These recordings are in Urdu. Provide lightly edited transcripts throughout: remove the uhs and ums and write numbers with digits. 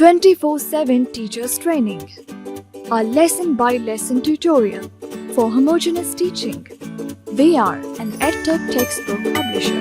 24/7 Teachers Training, a lesson-by-lesson tutorial for homogeneous teaching. We are an EdTech textbook publisher.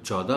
14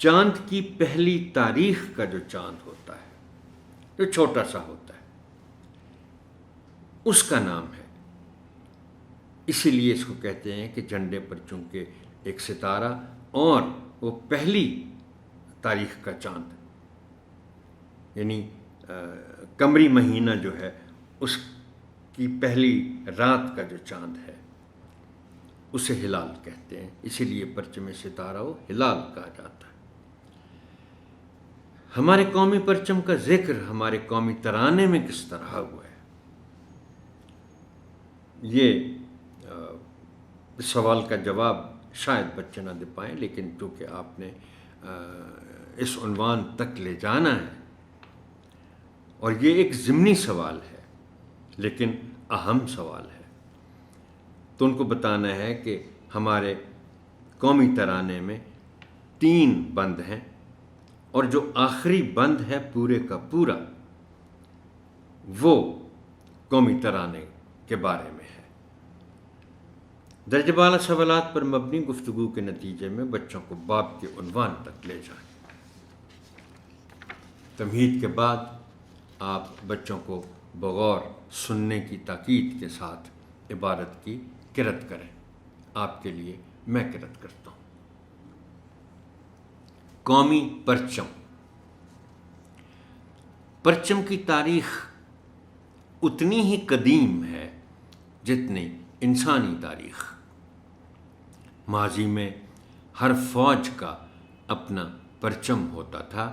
چاند کی پہلی تاریخ کا جو چاند ہوتا ہے، جو چھوٹا سا ہوتا ہے، اس کا نام ہے. اسی لیے اس کو کہتے ہیں کہ جھنڈے پر چونکہ ایک ستارہ اور وہ پہلی تاریخ کا چاند، یعنی قمری مہینہ جو ہے اس کی پہلی رات کا جو چاند ہے اسے ہلال کہتے ہیں. اسی لیے پرچم ستارہ وہ ہلال کہا جاتا ہے. ہمارے قومی پرچم کا ذکر ہمارے قومی ترانے میں کس طرح ہوا ہے، یہ اس سوال کا جواب شاید بچے نہ دے پائیں، لیکن چونکہ آپ نے اس عنوان تک لے جانا ہے اور یہ ایک ضمنی سوال ہے لیکن اہم سوال ہے، تو ان کو بتانا ہے کہ ہمارے قومی ترانے میں 3 بند ہیں اور جو آخری بند ہے پورے کا پورا وہ قومی ترانے کے بارے میں ہے. درجہ بالا سوالات پر مبنی گفتگو کے نتیجے میں بچوں کو باب کے عنوان تک لے جائیں. تمہید کے بعد آپ بچوں کو بغور سننے کی تاکید کے ساتھ عبارت کی قرأت کریں. آپ کے لیے میں قرأت کرتا ہوں. قومی پرچم. پرچم کی تاریخ اتنی ہی قدیم ہے جتنی انسانی تاریخ. ماضی میں ہر فوج کا اپنا پرچم ہوتا تھا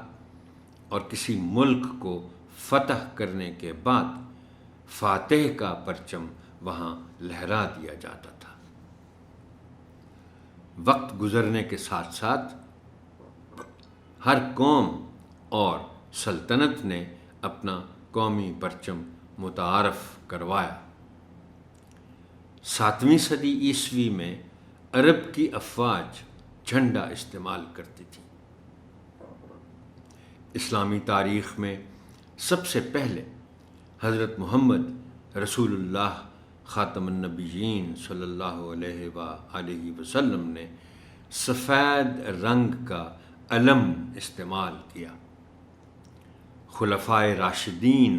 اور کسی ملک کو فتح کرنے کے بعد فاتح کا پرچم وہاں لہرا دیا جاتا تھا. وقت گزرنے کے ساتھ ساتھ ہر قوم اور سلطنت نے اپنا قومی پرچم متعارف کروایا. 7ویں صدی عیسوی میں عرب کی افواج جھنڈا استعمال کرتی تھی. اسلامی تاریخ میں سب سے پہلے حضرت محمد رسول اللہ خاتم النبیین صلی اللہ علیہ وآلہ وسلم نے سفید رنگ کا علم استعمال کیا. خلفائے راشدین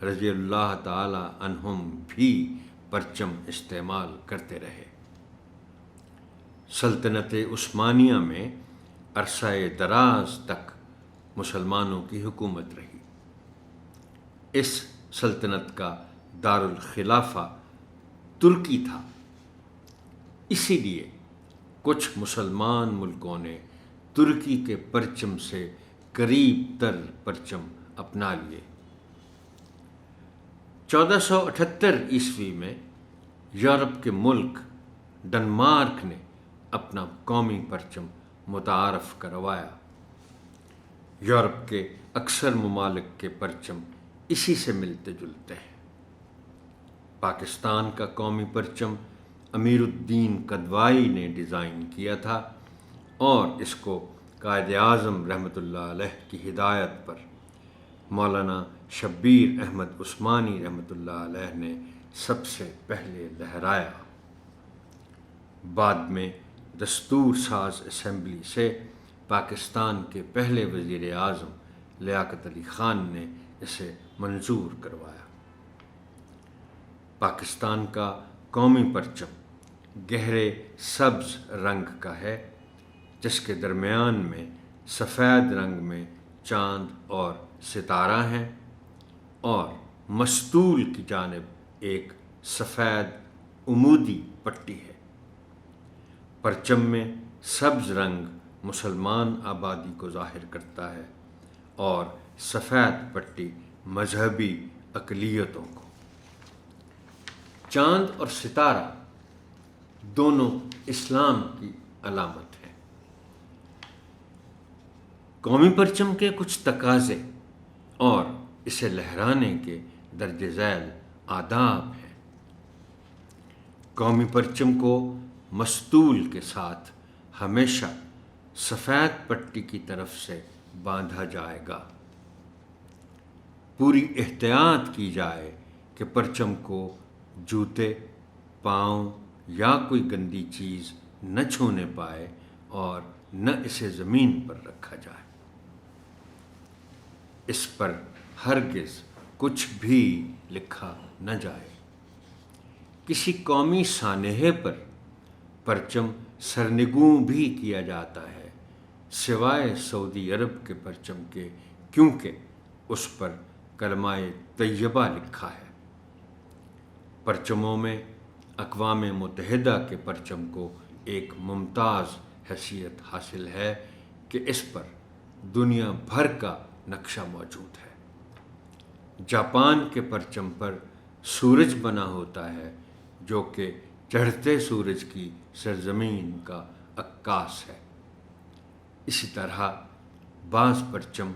رضی اللہ تعالی عنہم بھی پرچم استعمال کرتے رہے. سلطنت عثمانیہ میں عرصہ دراز تک مسلمانوں کی حکومت رہی. اس سلطنت کا دارالخلافہ ترکی تھا. اسی لیے کچھ مسلمان ملکوں نے ترکی کے پرچم سے قریب تر پرچم اپنا لیے. 1478 عیسوی میں یورپ کے ملک ڈنمارک نے اپنا قومی پرچم متعارف کروایا. یورپ کے اکثر ممالک کے پرچم اسی سے ملتے جلتے ہیں. پاکستان کا قومی پرچم امیر الدین قدوائی نے ڈیزائن کیا تھا اور اس کو قائد اعظم رحمۃ اللہ علیہ کی ہدایت پر مولانا شبیر احمد عثمانی رحمۃ اللہ علیہ نے سب سے پہلے لہرایا. بعد میں دستور ساز اسمبلی سے پاکستان کے پہلے وزیر اعظم لیاقت علی خان نے اسے منظور کروایا. پاکستان کا قومی پرچم گہرے سبز رنگ کا ہے جس کے درمیان میں سفید رنگ میں چاند اور ستارہ ہیں اور مستول کی جانب ایک سفید عمودی پٹی ہے. پرچم میں سبز رنگ مسلمان آبادی کو ظاہر کرتا ہے اور سفید پٹی مذہبی اقلیتوں کو. چاند اور ستارہ دونوں اسلام کی علامت ہیں. قومی پرچم کے کچھ تقاضے اور اسے لہرانے کے درج ذیل آداب ہیں. قومی پرچم کو مستول کے ساتھ ہمیشہ سفید پٹی کی طرف سے باندھا جائے گا. پوری احتیاط کی جائے کہ پرچم کو جوتے، پاؤں یا کوئی گندی چیز نہ چھونے پائے اور نہ اسے زمین پر رکھا جائے۔ اس پر ہرگز کچھ بھی لکھا نہ جائے۔ کسی قومی سانحے پر پرچم سرنگوں بھی کیا جاتا ہے سوائے سعودی عرب کے پرچم کے، کیونکہ اس پر کلمہ طیبہ لکھا ہے۔ پرچموں میں اقوام متحدہ کے پرچم کو ایک ممتاز حیثیت حاصل ہے کہ اس پر دنیا بھر کا نقشہ موجود ہے۔ جاپان کے پرچم پر سورج بنا ہوتا ہے جو کہ چڑھتے سورج کی سرزمین کا عکاس ہے۔ اسی طرح بعض پرچم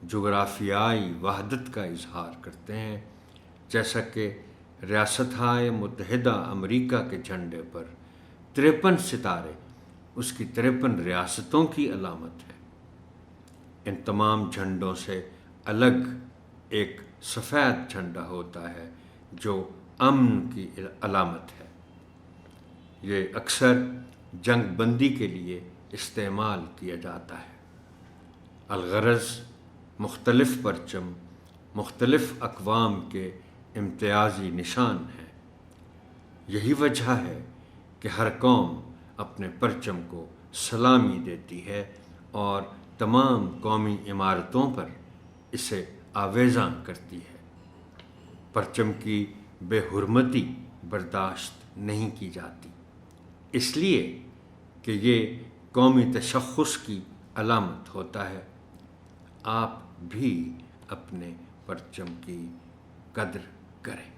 جغرافیائی وحدت کا اظہار کرتے ہیں، جیسا کہ ریاستہائے متحدہ امریکہ کے جھنڈے پر 53 ستارے اس کی 53 ریاستوں کی علامت ہے۔ ان تمام جھنڈوں سے الگ ایک سفید جھنڈا ہوتا ہے جو امن کی علامت ہے۔ یہ اکثر جنگ بندی کے لیے استعمال کیا جاتا ہے۔ الغرض مختلف پرچم مختلف اقوام کے امتیازی نشان ہیں۔ یہی وجہ ہے کہ ہر قوم اپنے پرچم کو سلامی دیتی ہے اور تمام قومی عمارتوں پر اسے آویزاں کرتی ہے۔ پرچم کی بے حرمتی برداشت نہیں کی جاتی، اس لیے کہ یہ قومی تشخص کی علامت ہوتا ہے۔ آپ بھی اپنے پرچم کی قدر کریں۔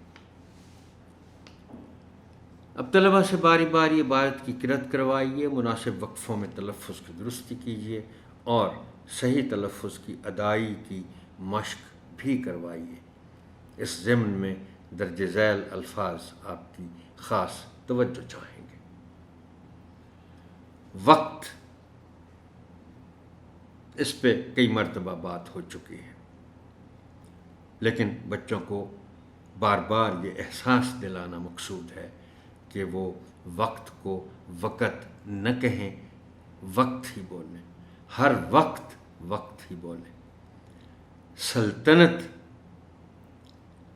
اب طلبہ سے باری باری عبارت کی قرأت کروائیے، مناسب وقفوں میں تلفظ کی درستی کیجیے اور صحیح تلفظ کی ادائی کی مشق بھی کروائیے۔ اس ضمن میں درج ذیل الفاظ آپ کی خاص توجہ چاہیں گے۔ وقت، اس پہ کئی مرتبہ بات ہو چکی ہے، لیکن بچوں کو بار بار یہ احساس دلانا مقصود ہے کہ وہ وقت کو وقت نہ کہیں، وقت ہی بولیں، ہر وقت وقت ہی بولیں۔ سلطنت،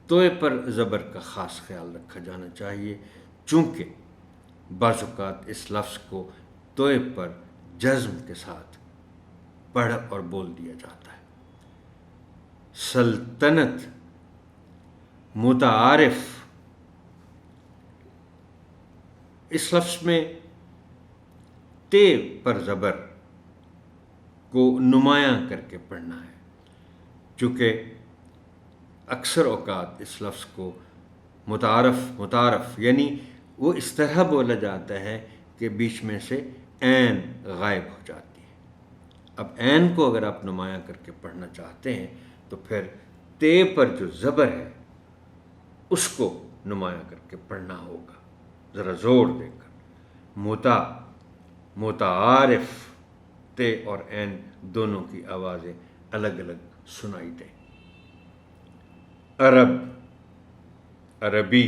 توئے پر زبر کا خاص خیال رکھا جانا چاہیے، چونکہ بعض اوقات اس لفظ کو توئے پر جزم کے ساتھ پڑھ اور بول دیا جاتا ہے۔ سلطنت، متعارف، اس لفظ میں تے پر زبر کو نمایاں کر کے پڑھنا ہے، چونکہ اکثر اوقات اس لفظ کو متعارف یعنی وہ اس طرح بولا جاتا ہے کہ بیچ میں سے عین غائب ہو جاتی ہے۔ اب عین کو اگر آپ نمایاں کر کے پڑھنا چاہتے ہیں تو پھر تے پر جو زبر ہے اس کو نمایاں کر کے پڑھنا ہوگا، ذرا زور دے کر۔ متعارف، تے اور عین دونوں کی آوازیں الگ الگ سنائی دیں۔ عرب، عربی،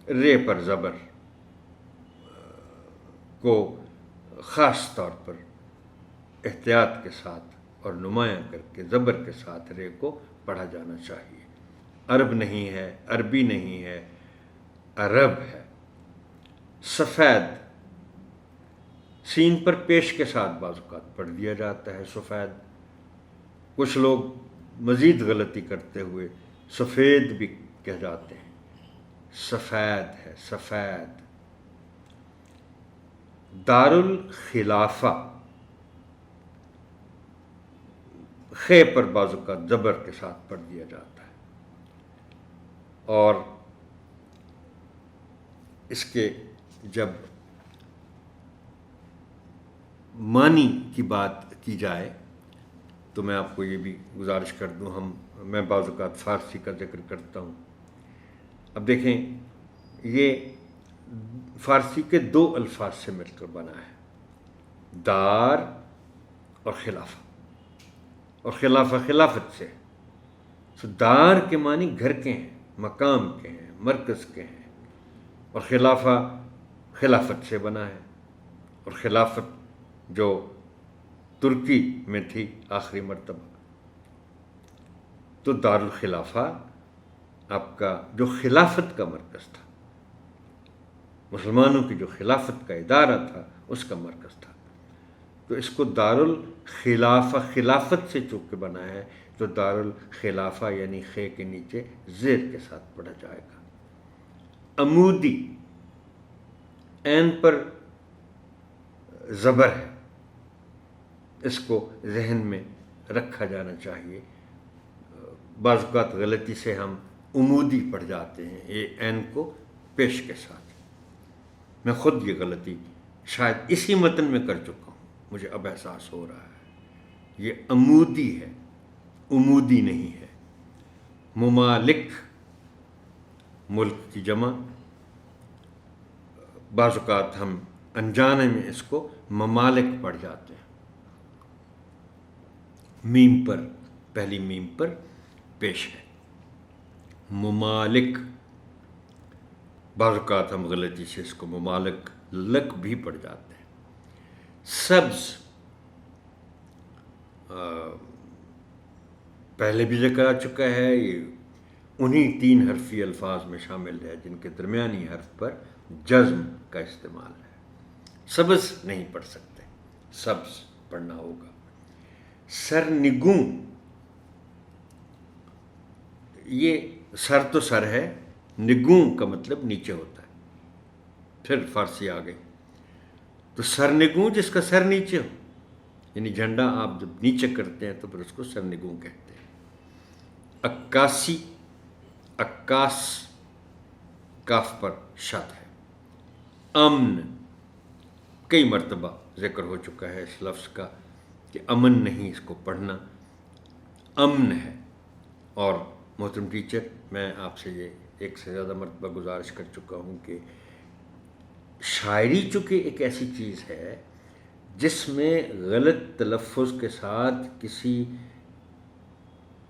رے پر زبر کو خاص طور پر احتیاط کے ساتھ اور نمایاں کر کے زبر کے ساتھ رے کو پڑھا جانا چاہیے۔ عرب نہیں ہے، عربی نہیں ہے، عرب ہے۔ سفید، سین پر پیش کے ساتھ بعض اوقات پڑھ دیا جاتا ہے سفید۔ کچھ لوگ مزید غلطی کرتے ہوئے سفید بھی کہہ جاتے ہیں، سفید ہے، سفید۔ دارالخلافہ، خے پر بعض اوقات زبر کے ساتھ پڑھ دیا جاتا ہے، اور اس کے جب معنی کی بات کی جائے تو میں آپ کو یہ بھی گزارش کر دوں، میں بعض اوقات فارسی کا ذکر کرتا ہوں۔ اب دیکھیں، یہ فارسی کے دو الفاظ سے مل کر بنا ہے، دار اور خلافہ، اور خلافہ خلافت سے۔ تو دار کے معنی گھر کے ہیں، مقام کے ہیں، مرکز کے ہیں، اور خلافہ خلافت سے بنا ہے، اور خلافت جو ترکی میں تھی آخری مرتبہ، تو دارالخلافہ آپ کا جو خلافت کا مرکز تھا، مسلمانوں کی جو خلافت کا ادارہ تھا اس کا مرکز تھا، تو اس کو دارالخلافہ خلافت سے چونکہ بنا ہے تو دارالخلافہ یعنی خے کے نیچے زیر کے ساتھ پڑھا جائے گا۔ عمودی عین پر زبر ہے، اس کو ذہن میں رکھا جانا چاہیے۔ بعض اوقات غلطی سے ہم عمودی پڑھ جاتے ہیں یہ عین کو پیش کے ساتھ۔ میں خود یہ غلطی شاید اسی متن میں کر چکا ہوں، مجھے اب احساس ہو رہا ہے۔ یہ عمودی ہے، عمودی نہیں ہے۔ ممالک، ملک کی جمع، بعض اوقات ہم انجانے میں اس کو ممالک پڑھ جاتے ہیں، میم پر، پہلی میم پر پیش ہے، ممالک۔ بعض اوقات ہم غلطی سے اس کو ممالک لک بھی پڑھ جاتے ہیں۔ سبز، پہلے بھی ذکر آ چکا ہے، یہ انہی 3 حرفی الفاظ میں شامل ہے جن کے درمیانی حرف پر جزم کا استعمال ہے۔ سبز نہیں پڑھ سکتے، سبز پڑھنا ہوگا۔ سرنگوں، یہ سر تو سر ہے، نگوں کا مطلب نیچے ہوتا ہے، پھر فارسی آ گئی، تو سرنگوں جس کا سر نیچے ہو، یعنی جھنڈا آپ جب نیچے کرتے ہیں تو پھر اس کو سرنگوں کہتے ہیں۔ عکاسی، عکاس کاف پر شد ہے۔ امن، کئی مرتبہ ذکر ہو چکا ہے اس لفظ کا کہ امن نہیں، اس کو پڑھنا امن ہے۔ اور محترم ٹیچر، میں آپ سے یہ ایک سے زیادہ مرتبہ گزارش کر چکا ہوں کہ شاعری چونکہ ایک ایسی چیز ہے جس میں غلط تلفظ کے ساتھ کسی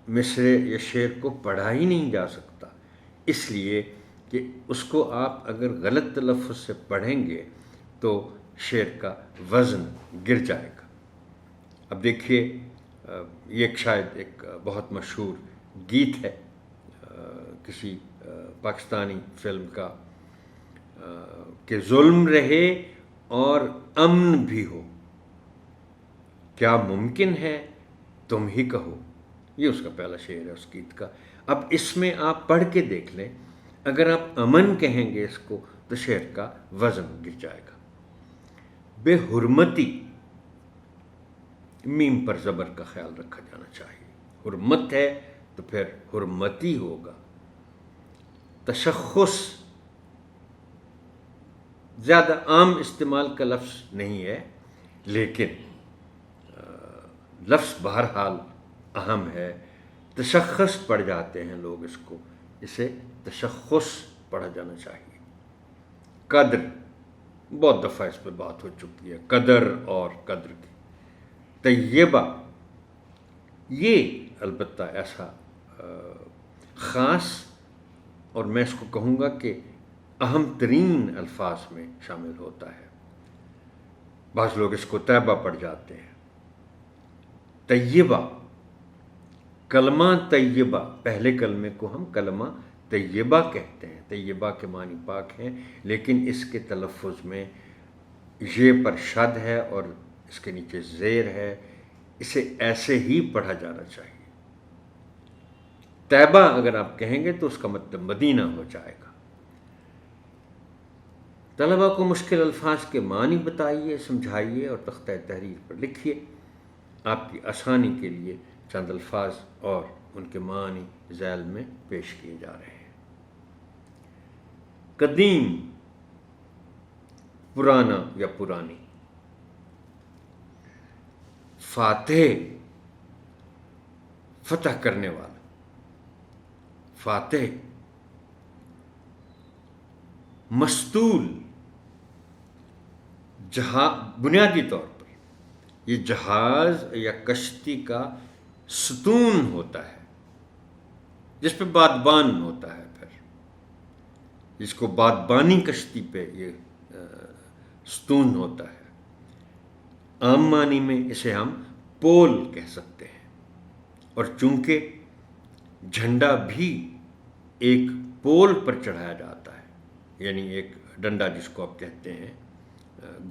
مصرع یا شعر کو پڑھا ہی نہیں جا سکتا، اس لیے کہ اس کو آپ اگر غلط تلفظ سے پڑھیں گے تو شعر کا وزن گر جائے گا۔ اب دیکھیے، یہ شاید ایک بہت مشہور گیت ہے کسی پاکستانی فلم کا کہ ظلم رہے اور امن بھی ہو، کیا ممکن ہے تم ہی کہو، یہ اس کا پہلا شعر ہے اس گیت کا۔ اب اس میں آپ پڑھ کے دیکھ لیں، اگر آپ امن کہیں گے اس کو تو شعر کا وزن گر جائے گا۔ بے حرمتی، میم پر زبر کا خیال رکھا جانا چاہیے، حرمت ہے تو پھر حرمتی ہوگا۔ تشخص، زیادہ عام استعمال کا لفظ نہیں ہے لیکن لفظ بہرحال اہم ہے۔ تشخص پڑھ جاتے ہیں لوگ اس کو، اسے تشخص پڑھا جانا چاہیے۔ قدر، بہت دفعہ اس پہ بات ہو چکی ہے، قدر اور قدر کی۔ طیبہ، یہ البتہ ایسا خاص، اور میں اس کو کہوں گا کہ اہم ترین الفاظ میں شامل ہوتا ہے۔ بعض لوگ اس کو طیبہ پڑھ جاتے ہیں۔ طیبہ، کلمہ طیبہ، پہلے کلمے کو ہم کلمہ طیبہ کہتے ہیں، طیبہ کے معنی پاک ہیں، لیکن اس کے تلفظ میں یہ پر شد ہے اور اس کے نیچے زیر ہے، اسے ایسے ہی پڑھا جانا چاہیے۔ طیبہ اگر آپ کہیں گے تو اس کا مطلب مدینہ ہو جائے گا۔ طلبہ کو مشکل الفاظ کے معنی بتائیے، سمجھائیے اور تختہ تحریر پر لکھیے۔ آپ کی آسانی کے لیے چند الفاظ اور ان کے معنی ذیل میں پیش کیے جا رہے ہیں۔ قدیم، پرانا یا پرانی۔ فاتح، فتح کرنے والا، فاتح۔ مستول، بنیادی طور پر یہ جہاز یا کشتی کا ستون ہوتا ہے جس پہ بادبان ہوتا ہے، پھر جس کو بادبانی کشتی پہ یہ ستون ہوتا ہے۔ عام معنی میں اسے ہم پول کہہ سکتے ہیں، اور چونکہ جھنڈا بھی ایک پول پر چڑھایا جاتا ہے، یعنی ایک ڈنڈا جس کو آپ کہتے ہیں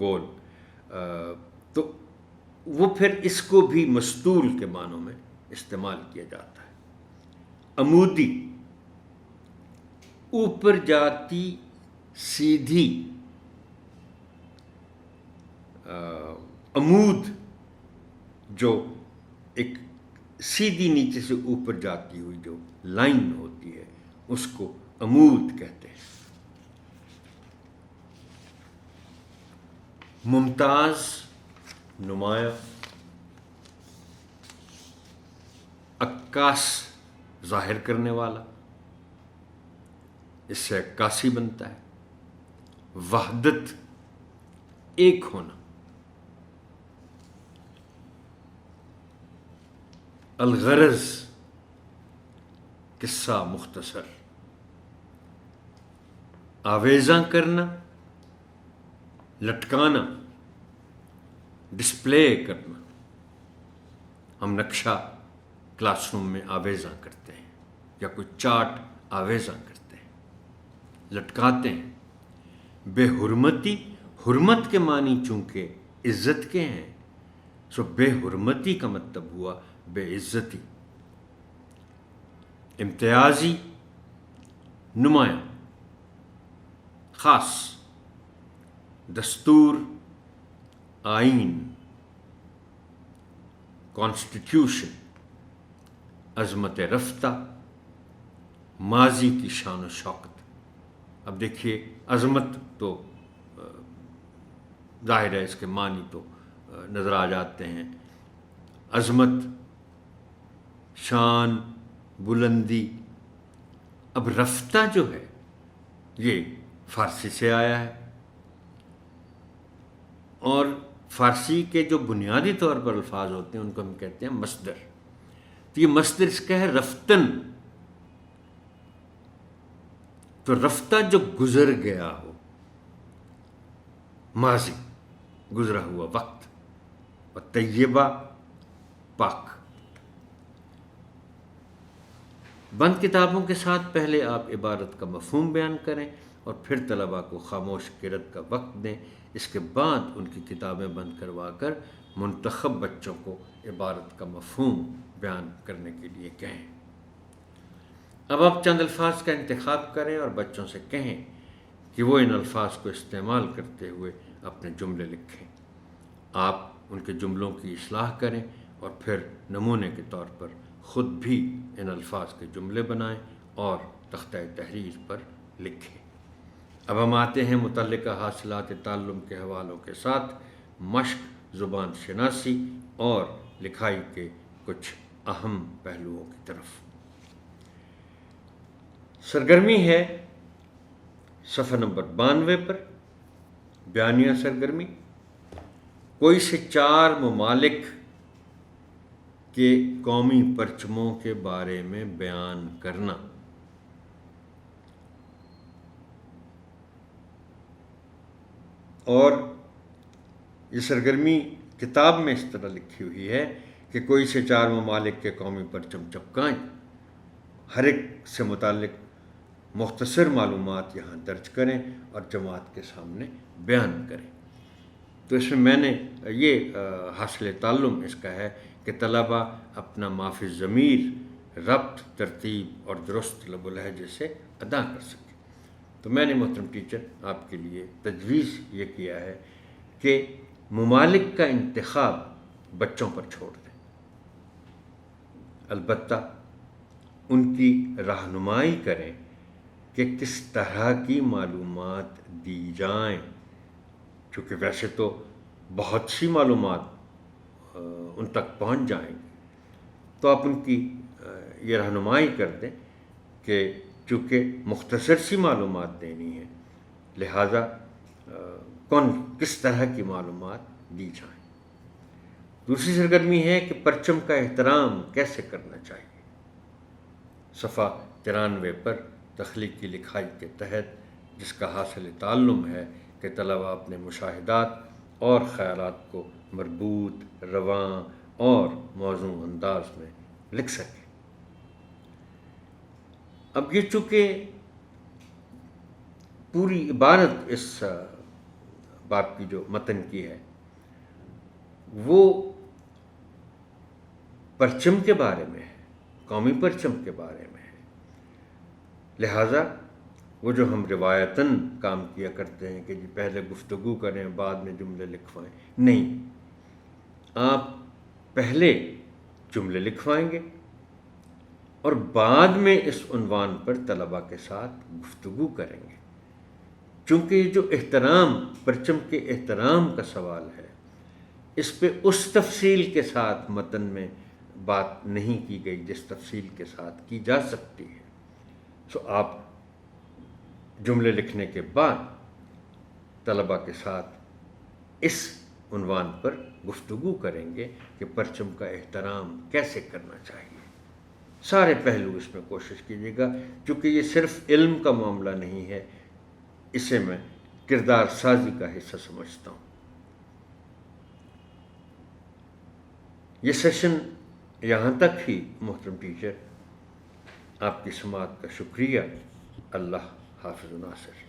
گول، تو وہ پھر اس کو بھی مستول کے معنوں میں استعمال کیا جاتا ہے۔ عمودی، اوپر جاتی سیدھی، عمود جو ایک سیدھی نیچے سے اوپر جاتی ہوئی جو لائن ہوتی ہے اس کو عمود کہتے ہیں۔ ممتاز، نمایاں، عکاس، ظاہر کرنے والا، اس سے عکاسی بنتا ہے۔ وحدت، ایک ہونا۔ الغرض، قصہ مختصر۔ آویزاں کرنا، لٹکانا، ڈسپلے کرنا۔ ہم نقشہ کلاس روم میں آویزاں کرتے ہیں یا کوئی چارٹ آویزاں کرتے ہیں، لٹکاتے ہیں۔ بے حرمتی، حرمت کے معنی چونکہ عزت کے ہیں، سو بے حرمتی کا مطلب ہوا بے عزتی۔ امتیازی، نمایاں، خاص۔ دستور، آئین، کانسٹیٹیوشن۔ عظمت رفتہ، ماضی کی شان و شوکت۔ اب دیکھیے عظمت تو ظاہر ہے اس کے معنی تو نظر آ جاتے ہیں، عظمت، شان، بلندی۔ اب رفتہ جو ہے یہ فارسی سے آیا ہے، اور فارسی کے جو بنیادی طور پر الفاظ ہوتے ہیں ان کو ہم کہتے ہیں مصدر۔ تو یہ مصدر اس کا ہے رفتن، تو رفتہ جو گزر گیا ہو، ماضی، گزرا ہوا وقت، اور طیبہ، پاک۔ بند کتابوں کے ساتھ پہلے آپ عبارت کا مفہوم بیان کریں اور پھر طلباء کو خاموش قرأت کا وقت دیں، اس کے بعد ان کی کتابیں بند کروا کر منتخب بچوں کو عبارت کا مفہوم بیان کرنے کے لیے کہیں۔ اب آپ چند الفاظ کا انتخاب کریں اور بچوں سے کہیں کہ وہ ان الفاظ کو استعمال کرتے ہوئے اپنے جملے لکھیں۔ آپ ان کے جملوں کی اصلاح کریں اور پھر نمونے کے طور پر خود بھی ان الفاظ کے جملے بنائیں اور تختہ تحریر پر لکھیں۔ اب ہم آتے ہیں متعلقہ حاصلات تعلم کے حوالوں کے ساتھ مشق، زبان شناسی اور لکھائی کے کچھ اہم پہلوؤں کی طرف۔ سرگرمی ہے صفحہ نمبر 92 پر، بیانیہ سرگرمی۔ کوئی سے 4 ممالک کے قومی پرچموں کے بارے میں بیان کرنا۔ اور یہ سرگرمی کتاب میں اس طرح لکھی ہوئی ہے کہ کوئی سے 4 ممالک کے قومی پرچم چپکائیں، ہر ایک سے متعلق مختصر معلومات یہاں درج کریں اور جماعت کے سامنے بیان کریں۔ تو اس میں نے یہ حاصل تعلم اس کا ہے کہ طلباء اپنا مافی ضمیر ربط، ترتیب اور درست لب و لہجے سے ادا کر سکیں۔ تو میں نے محترم ٹیچر آپ کے لیے تجویز یہ کیا ہے کہ ممالک کا انتخاب بچوں پر چھوڑ دیں، البتہ ان کی رہنمائی کریں کہ کس طرح کی معلومات دی جائیں، چونکہ ویسے تو بہت سی معلومات ان تک پہنچ جائیں گی، تو آپ ان کی یہ رہنمائی کر دیں کہ چونکہ مختصر سی معلومات دینی ہے، لہٰذا کس طرح کی معلومات دی جائیں۔ دوسری سرگرمی ہے کہ پرچم کا احترام کیسے کرنا چاہیے۔ صفحہ 93 پر تخلیقی لکھائی کے تحت جس کا حاصل تعلم ہے کہ طلباء اپنے مشاہدات اور خیالات کو مربوط، رواں اور موزوں انداز میں لکھ سکیں۔ اب یہ چونکہ پوری عبارت اس باب کی جو متن کی ہے وہ پرچم کے بارے میں ہے، قومی پرچم کے بارے میں ہے، لہٰذا وہ جو ہم روایتاً کام کیا کرتے ہیں کہ جی پہلے گفتگو کریں بعد میں جملے لکھوائیں، نہیں، آپ پہلے جملے لکھوائیں گے اور بعد میں اس عنوان پر طلباء کے ساتھ گفتگو کریں گے۔ چونکہ یہ جو احترام، پرچم کے احترام کا سوال ہے، اس پہ اس تفصیل کے ساتھ متن میں بات نہیں کی گئی جس تفصیل کے ساتھ کی جا سکتی ہے۔ سو آپ جملے لکھنے کے بعد طلباء کے ساتھ اس عنوان پر گفتگو کریں گے کہ پرچم کا احترام کیسے کرنا چاہیے۔ سارے پہلو اس میں کوشش کیجیے گا، چونکہ یہ صرف علم کا معاملہ نہیں ہے، اسے میں کردار سازی کا حصہ سمجھتا ہوں۔ یہ سیشن یہاں تک ہی محترم ٹیچر، آپ کی سماعت کا شکریہ۔ اللہ حافظ ناصر۔